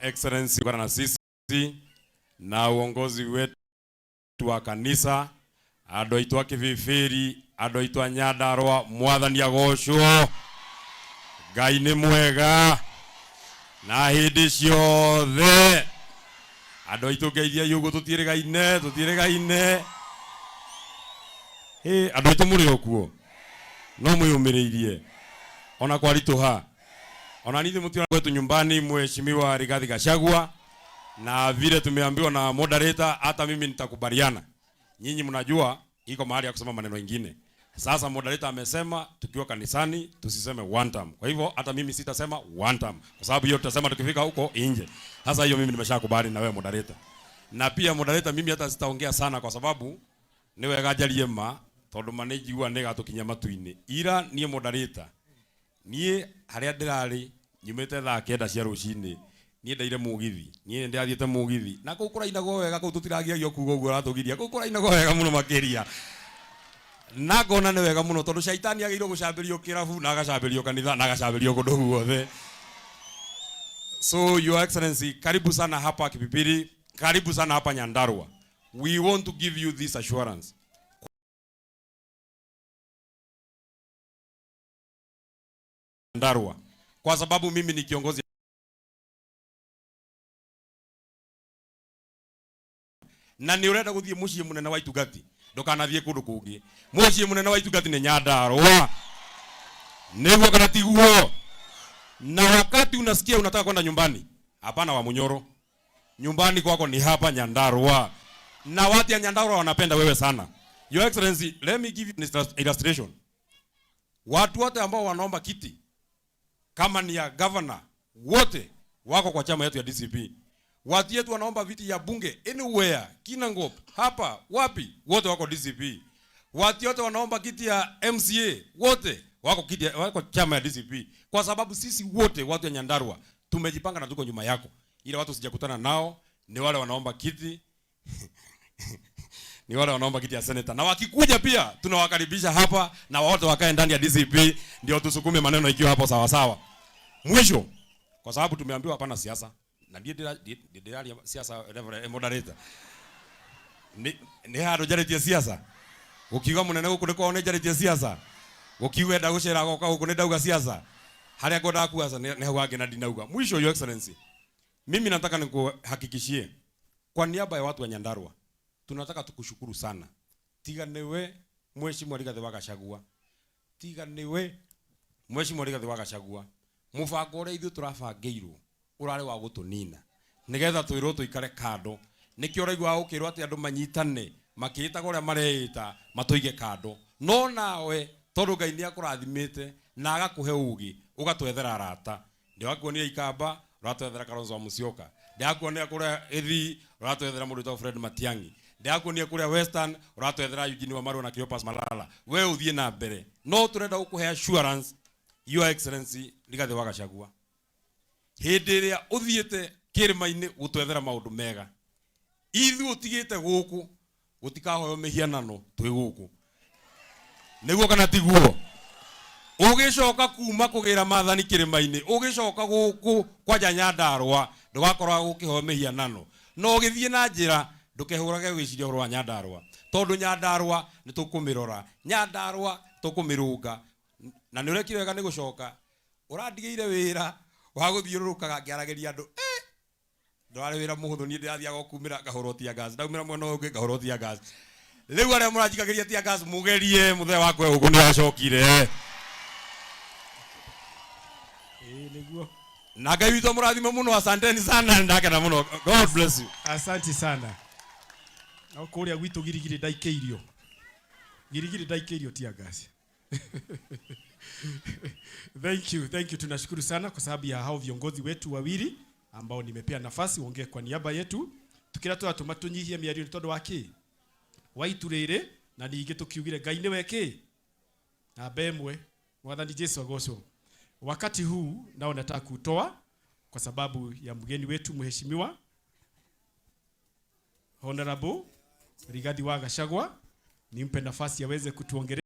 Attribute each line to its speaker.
Speaker 1: Excellency kwa na sisi na uongozi wetu wa kanisa, ando aitwa Kibibiri, ando aitwa Nyandarua, mwathani agocwo. Ngai ni mwega na hindi ciothe. Ando aitu ngeithia yugo tutiregaine. Ando aitu muri okuo. No mwiyumiriirie. Ona kwarituha. Ona nithi mutiona kwetu nyumbani Mheshimiwa Rigathi Gachagua, na vile tumeambiwa na moderator, hata mimi nitakubaliana. Nyinyi mnajua iko mahali ya kusema maneno mengine. Sasa moderator amesema tukiwa kanisani tusiseme one time. Kwa hivyo hata mimi sitasema one time, kwa sababu hiyo tutasema tukifika huko nje. Sasa hiyo mimi nimeshakubali na wewe moderator. Na pia moderator, mimi hata sitaongea sana kwa sababu niwe gajarie ma tondu manage wa nega tukinya matuini. Ira nie moderator. Nie haria ndirari nyumete thaa 9 cia rucini. Nie ndaire mugithi. Nie ndiathiete mugithi. Na kukura inago wega ku tutiragiagio kugo uguo ratugiria. Kukura inago wega muno makiria. Na ngona ni wega muno tondu shaitani agirwo gucambirio kirabu na agacambirio kanitha na agacambirio kundu guothe. So your excellency, karibu sana hapa Kibibiri, karibu sana hapa Nyandarua. We want to give you this assurance. Nyandarua, kwa sababu mimi ni kiongozi na ni urenda guthie mucii munene wa Itugati, ndukanathie kundu kungi. Mucii munene wa Itugati ni Nyandarua. Niguo kana tiguo? Na wakati unasikia unataka kwenda nyumbani, hapana wa Munyoro. Nyumbani kwako ni hapa Nyandarua. Na watu ya Nyandarua wanapenda wewe sana. Your Excellency, let me give you an illustration. Watu wote ambao wanaomba kiti kama ni ya governor, wote wako kwa chama yetu ya DCP. Watu yetu wanaomba viti ya bunge anywhere, Kinangop, hapa, wapi, wote wako DCP. Watu yote wanaomba kiti ya MCA, wote wako chama ya DCP. Kwa sababu sisi wote watu ya Nyandarua tumejipanga na tuko nyuma yako. Ile watu sijakutana nao ni wale wanaomba kiti ni wale wanaomba kiti ya senator. Na wakikuja pia tunawakaribisha hapa na wote wakae ndani ya DCP ndio tusukume maneno ikiwa hapo sawa sawa. Mwisho, kwa sababu tumeambiwa hapana siasa. Na ndiye siasa moderator. Ni hado jarete siasa. Ukiwa munene guku ni kwa jarete siasa. Ukiwa enda gucera goka guku ni ndauga siasa. Haria ngoda kuasa ni hauage na dinauga. Mwisho, your excellency, mimi nataka nikuhakikishie kwa niaba ya watu wa Nyandarua, tunataka tukushukuru sana. Tiganiwe Mheshimiwa Rigathi Gachagua. Tiganiwe Mheshimiwa Rigathi Gachagua. Mubango uri ithu turabangeirwo urare wa gutunina nigetha twirwo tuikare kando. Nikio raigwa ukirwo ati andu manyitane makita guria mareita matuige kando. No nawe tondu Ngai ni akurathimite na agakuhe ugi ugatwethera arata. Ndio akuonia Ikamba, uratwethera Kalonzo Musyoka. Ndio akuonia kuria Ethi, uratwethera mundu Fred Matiang'i. Ndio akuonia kuria Western, uratwethera Eugene Wamalwa na Cleopas Malala. We uthie na mbere. No turenda gukuhe assurance, Your Excellency Rigathi Gachagua. Hindi iria uthiete kirima-ini gutwethera maundu mega. Ithu utigite guku gutikahoyo mihianano twi guku. Niguo kana tiguo? Ugicoka kuma kugira mathani kirima-ini, ugicoka guku kwa Nyandarua, ndugakorwa gukihoyo mihianano. No ugithie na njira ndukehurage gwiciria horo wa Nyandarua. Tondu Nyandarua ni tukumirora, Nyandarua tukumirunga. Na ni urekire wega ni gucoka. Urandigeire wira wa guthiururukaga ngiarageria andu. Ndwari wira muhuthu ni ndiathia gukumira ngahorotia gas. Ndaumira mwana ungi ngahorotia gas. Riu aria muranjikagiria tia gas mugerie muthe wakwe ugu ni acokire. Niguo. Na Ngai witũ mũrathime muno, asanteni sana, ndakena muno. God bless you.
Speaker 2: Asante sana. Na kuria gwitu girigiri ndaikeirio. Girigiri ndaikeirio tia gas. Thank you, tunashukuru sana kwa sababu ya hao viongozi wetu wawili ambao nimepea nafasi waongee kwa niaba yetu. Tukira tumatunyihie miario tondu waki waiturire na ninge tukiugire Ngai ni weke na bemwe mwathani Jesu agocwo. Wakati huu nao nataka kutoa kwa sababu ya mgeni wetu Mheshimiwa Honorable Rigathi Gachagua, nimpe nafasi aweze kutuongelea.